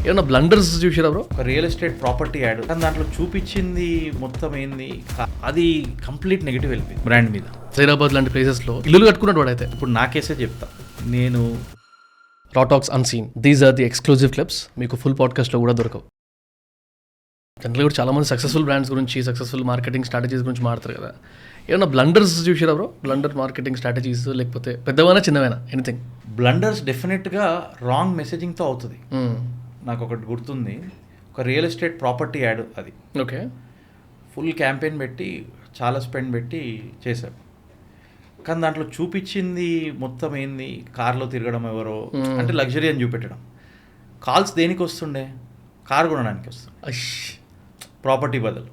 ఏమన్నా బ్లండర్స్ చూసారా బ్రో? ఒక రియల్ ఎస్టేట్ ప్రాపర్టీ యాడ్ కానీ దాంట్లో చూపించింది మొత్తం ఏంది, అది కంప్లీట్ నెగిటివ్ వెళ్ళింది బ్రాండ్ మీద. హైదరాబాద్ లాంటి ప్లేసెస్లో ఇల్లు కట్టుకున్నాడు వాడైతే. ఇప్పుడు నా కేసే చెప్తా, నేను Raw Talks unseen, these are the exclusive clips, మీకు ఫుల్ పాడ్కాస్ట్లో కూడా దొరకవు. జనరల్గా కూడా చాలామంది సక్సెస్ఫుల్ బ్రాండ్స్ గురించి, సక్సెస్ఫుల్ మార్కెటింగ్ స్ట్రాటజీస్ గురించి మాట్లాడతారు కదా. ఏమన్నా బ్లండర్స్ చూసారా బ్రో? బ్లండర్ మార్కెటింగ్ స్ట్రాటజీస్, లేకపోతే పెద్దవైనా చిన్నవైనా, ఎనీథింగ్? బ్లండర్స్ డెఫినెట్గా రాంగ్ మెసేజింగ్తో అవుతుంది. నాకు ఒకటి గుర్తుంది, ఒక రియల్ ఎస్టేట్ ప్రాపర్టీ యాడ్ అది. ఓకే, ఫుల్ క్యాంపెయిన్ పెట్టి చాలా స్పెండ్ పెట్టి చేశారు. కానీ దాంట్లో చూపించింది మొత్తం ఏంది, కార్లో తిరగడం, ఎవరో అంటే లగ్జరీ అని చూపెట్టడం. కాల్స్ దేనికి వస్తుండే? కార్ కొనడానికి వస్తుండే, ప్రాపర్టీ బదులు.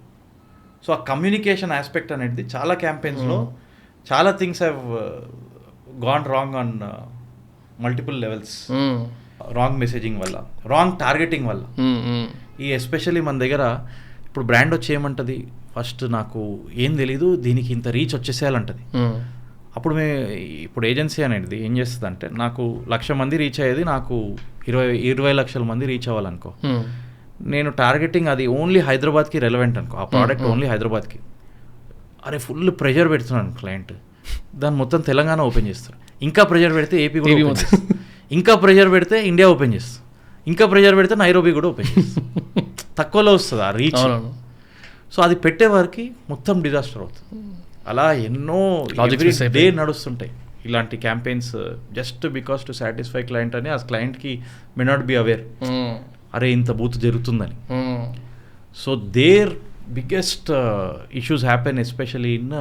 సో ఆ కమ్యూనికేషన్ ఆస్పెక్ట్ అనేది చాలా క్యాంపెయిన్స్లో చాలా things have gone wrong on multiple levels. Wrong messaging వల్ల, రాంగ్ టార్గెటింగ్ వల్ల. ఈ ఎస్పెషల్లీ మన దగ్గర ఇప్పుడు బ్రాండ్ వచ్చి ఏమంటుంది, ఫస్ట్ నాకు ఏం తెలీదు, దీనికి ఇంత రీచ్ వచ్చేసేయాలంటది. అప్పుడు ఇప్పుడు ఏజెన్సీ అనేది ఏం చేస్తుంది అంటే, నాకు 1,00,000 మంది రీచ్ అయ్యేది నాకు 20 లక్షల మంది రీచ్ అవ్వాలనుకో, నేను టార్గెటింగ్ అది ఓన్లీ హైదరాబాద్కి రెలవెంట్ అనుకో, ఆ ప్రోడక్ట్ ఓన్లీ హైదరాబాద్కి. అరే ఫుల్ ప్రెషర్ పెడుతున్నాను క్లయింట్, దాన్ని మొత్తం తెలంగాణ ఓపెన్ చేస్తారు. ఇంకా ప్రెషర్ పెడితే ఏపీ కూడా ఓపెన్ చేస్తారు, ఇంకా ప్రెషర్ పెడితే ఇండియా ఓపెన్ చేస్తాం, ఇంకా ప్రెషర్ పెడితే నైరోబీ కూడా ఓపెన్ చేస్తాం. తక్కువలో వస్తుంది ఆ రీచ్. సో అది పెట్టే వారికి మొత్తం డిజాస్టర్ అవుతుంది. అలా ఎన్నో డే నడుస్తుంటాయి ఇలాంటి campaigns, just because to satisfy client అని. ఆ క్లయింట్కి మే నాట్ బి అవేర్, అరే ఇంత బూత్ జరుగుతుందని. So there biggest issues happen especially in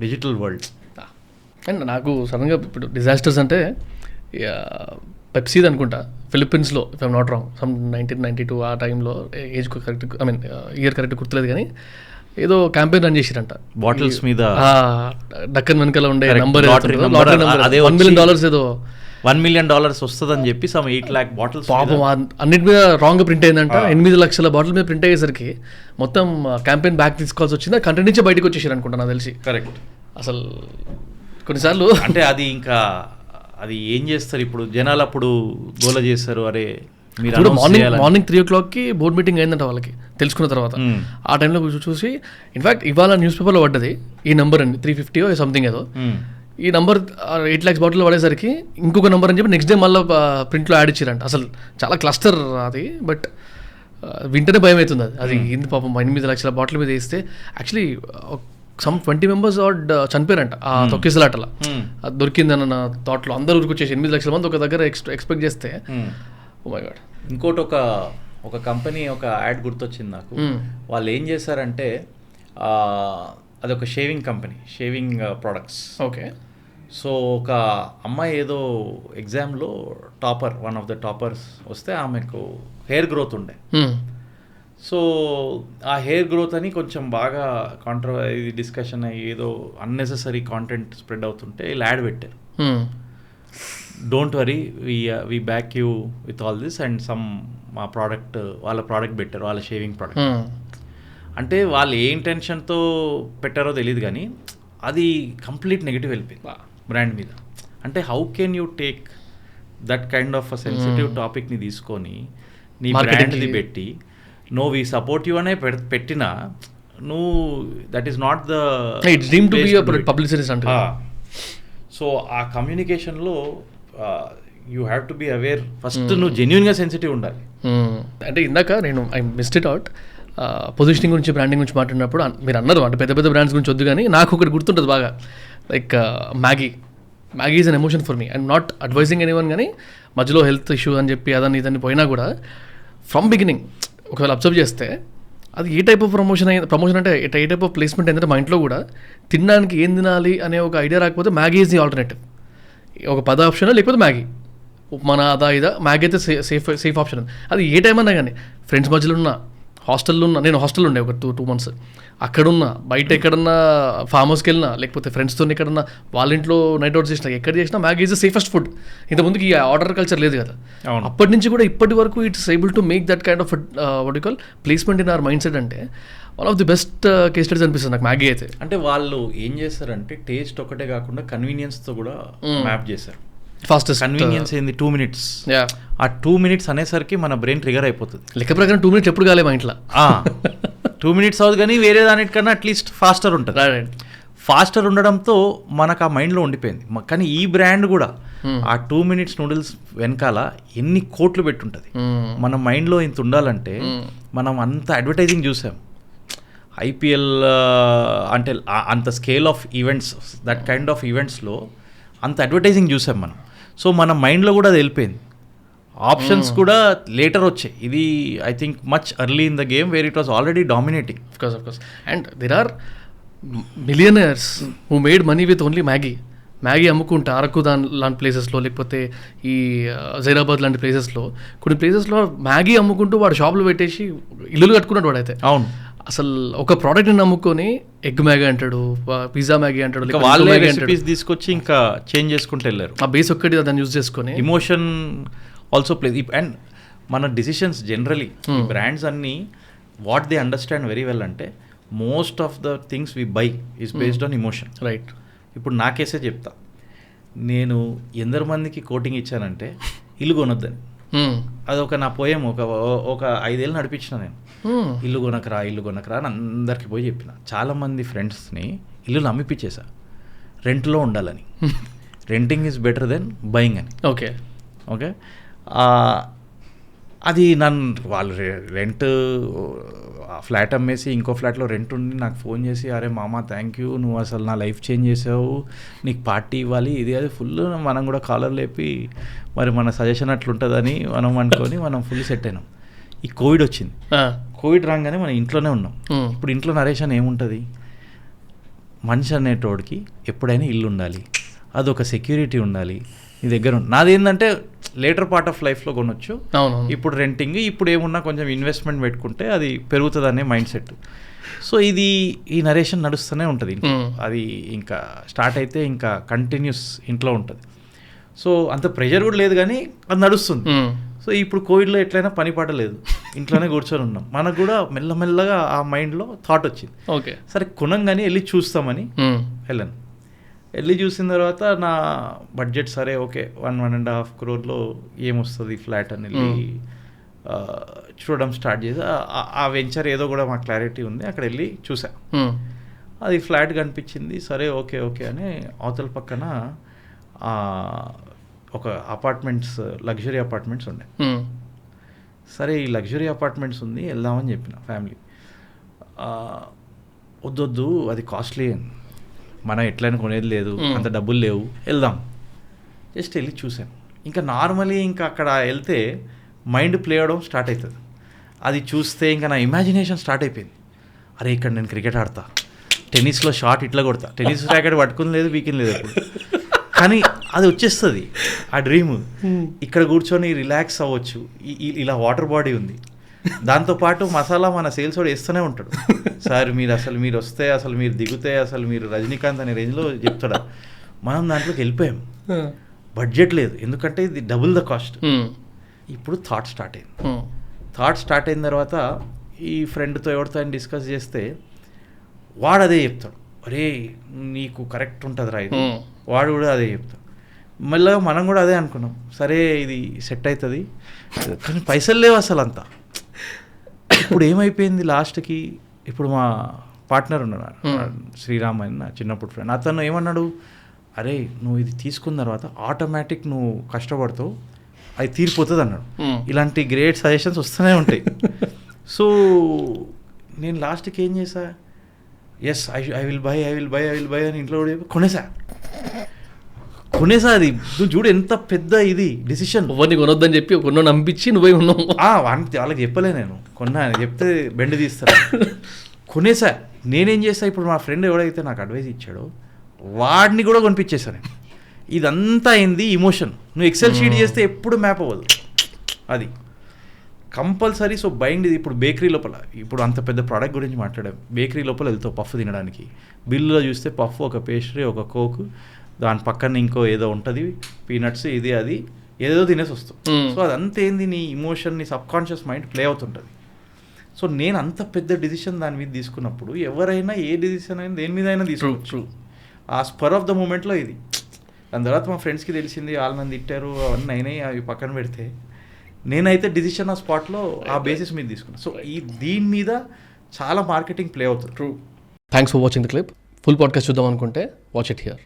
digital world. And నాకు సడన్గా ఇప్పుడు డిజాస్టర్స్ అంటే పెప్సీది అనుకుంటా, ఫిలిప్పీన్స్లో, if I'm not wrong, some 1992 ఆ టైంలో, age correct, I mean year correct గుర్తులేదు, కానీ ఏదో క్యాంపెయిన్ రన్ చేసిరంట బాటిల్స్ మీద. డక్కన్ వెనకాల ఉండే నంబర్ అదే $1 million, ఏదో $1 million వస్తుందని చెప్పి సమ్ 8 lakh బాటిల్స్ పాపం అన్నిటి మీద రాంగ్ ప్రింట్ అయిందంట. 8 లక్షల బాటిల్ మీద ప్రింట్ అయ్యేసరికి మొత్తం క్యాంపెయిన్ బ్యాక్ తీసుకోవాల్సి వచ్చింది. కంటెంట్ నుంచే బయటకు వచ్చేసారు అనుకుంటా నాకు తెలిసి. కరెక్ట్. అసలు కొన్నిసార్లు అంటే అది ఇంకా అది ఏం చేస్తారు ఇప్పుడు జనాలు, అప్పుడు గోల చేస్తారు. అరే మీరు మార్నింగ్ 3 o'clockకి బోర్డ్ మీటింగ్ అయిందంట వాళ్ళకి, తెలుసుకున్న తర్వాత. ఆ టైంలో చూసి, ఇన్ఫాక్ట్ ఇవాళ న్యూస్ పేపర్లో పడ్డది ఈ నెంబర్ అండి, 350 సంథింగ్ ఏదో. ఈ నెంబర్ 8 lakhs బాటిల్ పడేసరికి ఇంకొక నెంబర్ అని చెప్పి నెక్స్ట్ డే మళ్ళీ ప్రింట్లో యాడ్ ఇచ్చారంట. అసలు చాలా క్లస్టర్ అది. బట్ వింటనే భయం అవుతుంది అది ఇంది పాపం 8 లక్షల బాటిల్ మీద వేస్తే. యాక్చువల్లీ సమ్ 20 members చనిపోయారంట ఆ తొక్కిసలాటలా. అది దొరికిందన్న థాట్లో అందరూ ఉరికొచ్చేసి 8 లక్షల మంది ఒక దగ్గర ఎక్స్పెక్ట్ చేస్తే, ఓ మై గాడ్. ఇంకోటి ఒక కంపెనీ ఒక యాడ్ గుర్తొచ్చింది నాకు. వాళ్ళు ఏం చేశారంటే, అదొక shaving company, shaving products. Okay. So ఒక అమ్మాయి ఏదో ఎగ్జామ్లో topper, one of the toppers వస్తే ఆమెకు హెయిర్ గ్రోత్ ఉండే. సో ఆ హెయిర్ గ్రోత్ అని కొంచెం బాగా డిస్కషన్ అయ్యి ఏదో అన్నెసెసరీ కాంటెంట్ స్ప్రెడ్ అవుతుంటే ఇలా యాడ్ పెట్టారు, don't worry we back you with all this and some మా ప్రోడక్ట్, వాళ్ళ ప్రోడక్ట్ పెట్టారు, వాళ్ళ షేవింగ్ ప్రోడక్ట్. అంటే వాళ్ళు ఏ ఇంటెన్షన్తో పెట్టారో తెలియదు, కానీ అది కంప్లీట్ నెగిటివ్ వెళ్ళిపోయింది బ్రాండ్ మీద. అంటే how can you take that kind of a sensitive టాపిక్ని తీసుకొని నీ బ్రాండ్ది పెట్టి, నో వీ సపోర్ట్ యూ అనే పెట్టినా, నువ్వు that is not the publicity. So ఆ కమ్యూనికేషన్లో you have to be aware. First నువ్వు జెన్యూన్గా సెన్సిటివ్ ఉండాలి. అంటే ఇందాక నేను I missed it out, positioning గురించి, బ్రాండింగ్ గురించి మాట్లాడినప్పుడు మీరు అన్నారు అంటే పెద్ద పెద్ద బ్రాండ్స్ గురించి వద్దు, కానీ నాకు ఒకటి గుర్తుంటుంది బాగా, like Maggi is an emotion for me. I'm not advising anyone, కానీ మధ్యలో హెల్త్ ఇష్యూ అని చెప్పి అదని ఇదని పోయినా కూడా ఫ్రమ్ బిగినింగ్ ఒకవేళ అబ్జర్వ్ చేస్తే అది ఏ టైప్ ఆఫ్ ప్రమోషన్ అంటే ఏ టైప్ ఆఫ్ ప్లేస్మెంట్ ఏంటంటే, మా ఇంట్లో కూడా తినడానికి ఏం తినాలి అనే ఒక ఐడియా రాకపోతే మ్యాగీ ఈజ్ ది ఆల్టర్నేటివ్. ఒక 10 ఆప్షన్ లేకపోతే మ్యాగీ, మన అదా ఇదా, మ్యాగీ అయితే సేఫ్ ఆప్షన్. అది ఏ టైం అన్నా కానీ, ఫ్రెండ్స్ మధ్యలో ఉన్నా, హాస్టల్లో ఉన్నా, నేను హాస్టల్లో ఉండే ఒక 2 months, అక్కడున్నా, బయట ఎక్కడన్నా ఫామ్ హౌస్కి వెళ్ళినా, లేకపోతే ఫ్రెండ్స్తో ఎక్కడన్నా వాళ్ళ ఇంట్లో నైట్ అవుట్ చేసినా, ఎక్కడ చేసినా Maggi is the safest food. ఇంతకుముందుకి ఈ ఆర్డర్ కల్చర్ లేదు కదా. అప్పటి నుంచి కూడా ఇప్పటి వరకు it's able to make that kind of what you call placement in our mind set. అంటే one of the best case studies అనిపిస్తుంది నాకు మ్యాగీ అయితే. అంటే వాళ్ళు ఏం చేస్తారంటే, టేస్ట్ ఒకటే కాకుండా కన్వీనియన్స్తో కూడా మ్యాప్ చేశారు. ఫాస్టెస్ట్ కన్వీనియన్స్ ఏంది 2 minutes. ఆ 2 minutes అనేసరికి మన బ్రెయిన్ ట్రిగర్ అయిపోతుంది. లెక్క ప్రకారం 2 minutes ఎప్పుడు కాలే మా ఇంట్లో 2 minutes అవుతుంది, కానీ వేరే దానికన్నా అట్లీస్ట్ ఫాస్టర్ ఉంటుంది. ఫాస్టర్ ఉండడంతో మనకు ఆ మైండ్లో ఉండిపోయింది. కానీ ఈ బ్రాండ్ కూడా ఆ 2 minutes నూడిల్స్ వెనకాల ఎన్ని కోట్లు పెట్టుంటుంది. మన మైండ్లో ఇంత ఉండాలంటే మనం అంత అడ్వర్టైజింగ్ చూసాం. IPL అంటే అంత scale of events, that kind of ఈవెంట్స్లో అంత అడ్వర్టైజింగ్ చూసాం మనం. సో మన మైండ్లో కూడా అది వెళ్ళిపోయింది. ఆప్షన్స్ కూడా లేటర్ వచ్చాయి. ఇది I think much early in the game where it was already dominating. Of course and there are millionaires who made money with only Maggi అమ్ముకుంటా అరకు లాంటి ప్లేసెస్లో, లేకపోతే ఈ జైరాబాద్ లాంటి ప్లేసెస్లో, కొన్ని ప్లేసెస్లో మ్యాగీ అమ్ముకుంటూ వాడు షాపులు పెట్టేసి ఇల్లులు కట్టుకున్నాడు వాడైతే. అవును, అసలు ఒక ప్రోడక్ట్ని నమ్ముకొని ఎగ్ మ్యాగీ అంటాడు, పిజ్జా మ్యాగీ అంటాడు, వాళ్ళే రెసిపీస్ తీసుకొచ్చి ఇంకా చేంజ్ చేసుకుంటూ వెళ్ళారు. ఆ బేస్ ఒక్కటి దాన్ని యూజ్ చేసుకొని ఇమోషన్ ఆల్సో ప్లేస్. అండ్ మన డిసిషన్స్ జనరలీ బ్రాండ్స్ అన్నీ what they understand very well అంటే most of the things we buy is based on emotion. Right. ఇప్పుడు నా కేసే చెప్తా. నేను ఎందరు మందికి కోటింగ్ ఇచ్చానంటే ఇల్లు కొనొద్దని. అదొక నా పోయం. ఒక 5 ఏళ్ళు నడిపించిన నేను. ఇల్లు కొనకరా అని అందరికి పోయి చెప్పిన. చాలామంది ఫ్రెండ్స్ని ఇల్లు అమ్మిపించేసా రెంట్లో ఉండాలని. Renting is better than buying అని. ఓకే అది నన్ను వాళ్ళు రెంట్ ఫ్లాట్ అమ్మేసి ఇంకో ఫ్లాట్లో రెంట్ ఉండి నాకు ఫోన్ చేసి, అరే మామ థ్యాంక్ యూ, నువ్వు అసలు నా లైఫ్ చేంజ్ చేసావు, నీకు పార్టీ ఇవ్వాలి, ఇది అది ఫుల్. మనం కూడా కాలర్ లేపి మరి మన సజెషన్ అట్లుంటుందని మనం అనుకొని మనం ఫుల్ సెట్ అయినాం. ఈ కోవిడ్ వచ్చింది. కోవిడ్ రాగానే మనం ఇంట్లోనే ఉన్నాం. ఇప్పుడు ఇంట్లో నరేషన్ ఏముంటుంది? మనిషి అనేటోడికి ఎప్పుడైనా ఇల్లు ఉండాలి, అదొక సెక్యూరిటీ ఉండాలి నీ దగ్గర. నాదేంటంటే లేటర్ పార్ట్ ఆఫ్ లైఫ్లో కొనొచ్చు, ఇప్పుడు రెంటింగ్, ఇప్పుడు ఏమున్నా కొంచెం ఇన్వెస్ట్మెంట్ పెట్టుకుంటే అది పెరుగుతుంది అనే మైండ్ సెట్. సో ఈ నరేషన్ నడుస్తూనే ఉంటుంది. అది ఇంకా స్టార్ట్ అయితే ఇంకా కంటిన్యూస్ ఇంట్లో ఉంటుంది. సో అంత ప్రెషర్ కూడా లేదు, కానీ అది నడుస్తుంది. సో ఇప్పుడు కోవిడ్లో ఎట్లయినా పని పాటలేదు, ఇంట్లోనే కూర్చొని ఉన్నాం. మనకు కూడా మెల్లమెల్లగా ఆ మైండ్లో థాట్ వచ్చింది, ఓకే సరే కొనంగానే వెళ్ళి చూస్తామని వెళ్ళాను. వెళ్ళి చూసిన తర్వాత నా బడ్జెట్ సరే ఓకే 1.5 crore ఏమొస్తుంది ఫ్లాట్ అని వెళ్ళి చూడడం స్టార్ట్ చేసి ఆ వెంచర్ ఏదో కూడా మాకు క్లారిటీ ఉంది, అక్కడ వెళ్ళి చూసా. అది ఫ్లాట్ కనిపించింది, సరే ఓకే అని. అవతల పక్కన ఒక అపార్ట్మెంట్స్, లగ్జరీ అపార్ట్మెంట్స్ ఉండే. సరే ఈ లగ్జరీ అపార్ట్మెంట్స్ ఉంది, వెళ్దామని చెప్పిన ఫ్యామిలీ. వద్దొద్దు అది కాస్ట్లీ, మనం ఎట్లయినా కొనేది లేదు, అంత డబ్బులు లేవు, వెళ్దాం. జస్ట్ వెళ్ళి చూశాను. ఇంకా నార్మలీ ఇంకా అక్కడ వెళ్తే మైండ్ ప్లే అవడం స్టార్ట్ అవుతుంది. అది చూస్తే ఇంకా నా ఇమాజినేషన్ స్టార్ట్ అయిపోయింది. అరే ఇక్కడ నేను క్రికెట్ ఆడతా, టెన్నిస్లో షాట్ ఇట్లా కొడతా, టెన్నిస్ ర్యాకెట్ పట్టుకుని లేదు, వీకెండ్ లేదు అప్పుడు, కానీ అది వచ్చేస్తుంది ఆ డ్రీమ్. ఇక్కడ కూర్చొని రిలాక్స్ అవ్వచ్చు, ఇలా వాటర్ బాడీ ఉంది, దాంతోపాటు మసాలా మన సేల్స్ వాడు వేస్తూనే ఉంటాడు. సార్ మీరు వస్తే అసలు మీరు దిగితే అసలు మీరు రజనీకాంత్ అనే రేంజ్లో చెప్తాడా. మనం దాంట్లోకి వెళ్ళిపోయాం. బడ్జెట్ లేదు, ఎందుకంటే ఇది డబుల్ ద కాస్ట్. ఇప్పుడు థాట్ స్టార్ట్ అయిన తర్వాత ఈ ఫ్రెండ్తో ఎవరితో ఆయన డిస్కస్ చేస్తే వాడు అదే చెప్తాడు, అరే నీకు కరెక్ట్ ఉంటుంది రా ఇది. వాడు కూడా అదే చెప్తాడు. మెల్లగా మనం కూడా అదే అనుకున్నాం, సరే ఇది సెట్ అవుతుంది, కానీ పైసలు లేవు అసలు అంతా. ఇప్పుడు ఏమైపోయింది లాస్ట్కి, ఇప్పుడు మా పార్ట్నర్ ఉన్నాడు శ్రీరామ్ అని, నా చిన్నప్పుడు ఫ్రెండ్. అతను ఏమన్నాడు, అరే నువ్వు ఇది తీసుకున్న తర్వాత ఆటోమేటిక్ నువ్వు కష్టపడతావు, అది తీరిపోతుంది అన్నాడు. ఇలాంటి గ్రేట్ సజెషన్స్ వస్తూనే ఉంటాయి. సో నేను లాస్ట్కి ఏం చేసా, ఎస్ ఐ విల్ బై అని ఇంట్లో కూడా కొనేసా. అది నువ్వు చూడు ఎంత పెద్ద ఇది డిసిషన్. ఎవరిని కొనొద్దని చెప్పి కొన్న నమ్మించి నువ్వే ఉన్నావు. వాళ్ళకి చెప్పలే, నేను కొన్నా అని చెప్తే బెండ్ తీస్తాను. కొనేసా. నేనేం చేస్తా, ఇప్పుడు మా ఫ్రెండ్ ఎవడైతే నాకు అడ్వైస్ ఇచ్చాడో వాడిని కూడా కొనిపించేసాను. ఇదంతా అయింది ఇమోషన్. నువ్వు ఎక్సెల్ షీట్ చేస్తే ఎప్పుడు మ్యాప్ అవ్వదు అది కంపల్సరీ. సో బైండ్ ఇది. ఇప్పుడు బేకరీ లోపల, ఇప్పుడు అంత పెద్ద ప్రోడక్ట్ గురించి మాట్లాడాం, బేకరీ లోపల వెళ్తావు పఫ్ తినడానికి, బిల్లులో చూస్తే పఫ్, ఒక పేస్ట్రీ, ఒక కోక్, దాని పక్కన ఇంకో ఏదో ఉంటుంది పీనట్స్, ఇది అది ఏదో తినేసి వస్తాం. సో అదంతా ఏంది, నీ ఇమోషన్, నీ సబ్ కాన్షియస్ మైండ్ ప్లే అవుతుంటుంది. సో నేను అంత పెద్ద డిసిషన్ దాని మీద తీసుకున్నప్పుడు ఎవరైనా ఏ డిసిషన్ అయినా దేని మీద అయినా తీసుకోవచ్చు. ఆ స్పర్ ఆఫ్ ద మూమెంట్లో ఇది దాని తర్వాత మా ఫ్రెండ్స్కి తెలిసింది, వాళ్ళు నన్ను తిట్టారు, అవన్నీ అయినాయి. అవి పక్కన పెడితే నేనైతే డిసిషన్ ఆ స్పాట్లో ఆ బేసిస్ మీద తీసుకున్నాను. సో దీని మీద చాలా మార్కెటింగ్ ప్లే అవుతుంది. True. Thanks for watching the clip. Full podcast చూద్దాం అనుకుంటే వాచ్ ఇట్ హియర్.